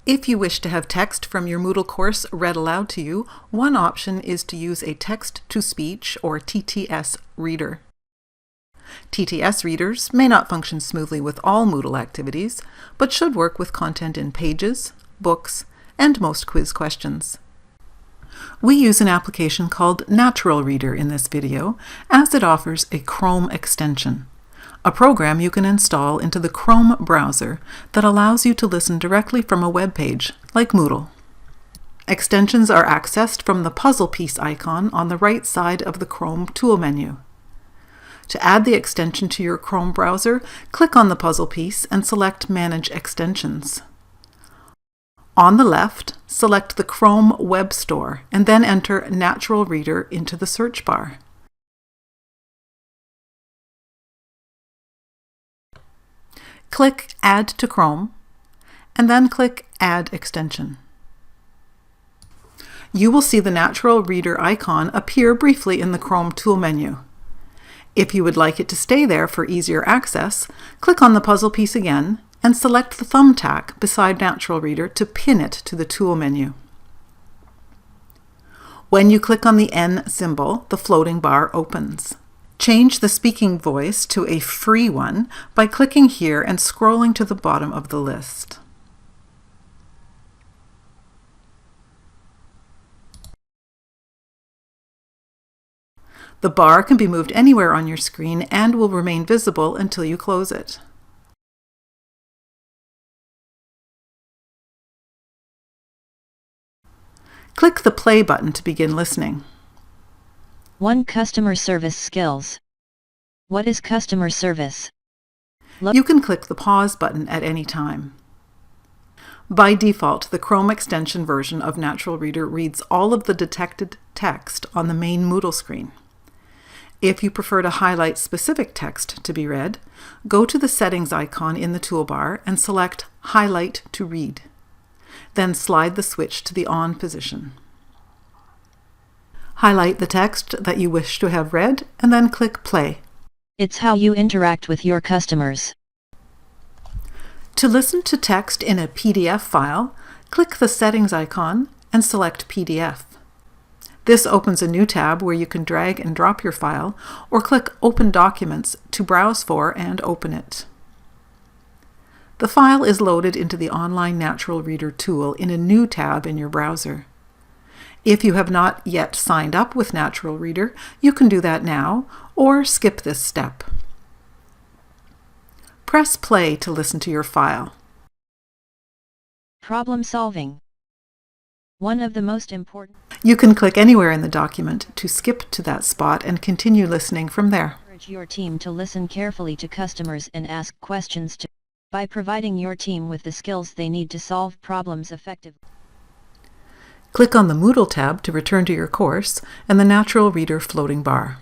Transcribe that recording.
If you wish to have text from your Moodle course read aloud to you, one option is to use a text-to-speech or TTS reader. TTS readers may not function smoothly with all Moodle activities, but should work with content in pages, books, and most quiz questions. We use an application called Natural Reader in this video, as it offers a Chrome extension, a program you can install into the Chrome browser that allows you to listen directly from a web page, like Moodle. Extensions are accessed from the puzzle piece icon on the right side of the Chrome tool menu. To add the extension to your Chrome browser, click on the puzzle piece and select Manage Extensions. On the left, select the Chrome Web Store and then enter Natural Reader into the search bar. Click Add to Chrome, and then click Add Extension. You will see the Natural Reader icon appear briefly in the Chrome tool menu. If you would like it to stay there for easier access, click on the puzzle piece again and select the thumbtack beside Natural Reader to pin it to the tool menu. When you click on the N symbol, the floating bar opens. Change the speaking voice to a free one by clicking here and scrolling to the bottom of the list. The bar can be moved anywhere on your screen and will remain visible until you close it. Click the play button to begin listening. 1. Customer service skills. What is customer service? You can click the pause button at any time. By default, the Chrome extension version of Natural Reader reads all of the detected text on the main Moodle screen. If you prefer to highlight specific text to be read, go to the settings icon in the toolbar and select Highlight to Read. Then slide the switch to the on position. Highlight the text that you wish to have read and then click Play. It's how you interact with your customers. To listen to text in a PDF file, click the settings icon and select PDF. This opens a new tab where you can drag and drop your file or click Open Documents to browse for and open it. The file is loaded into the online Natural Reader tool in a new tab in your browser. If you have not yet signed up with Natural Reader, you can do that now or skip this step. Press play to listen to your file. Problem solving. One of the most important. You can click anywhere in the document to skip to that spot and continue listening from there. Encourage your team to listen carefully to customers and ask questions by providing your team with the skills they need to solve problems effectively. Click on the Moodle tab to return to your course and the Natural Reader floating bar.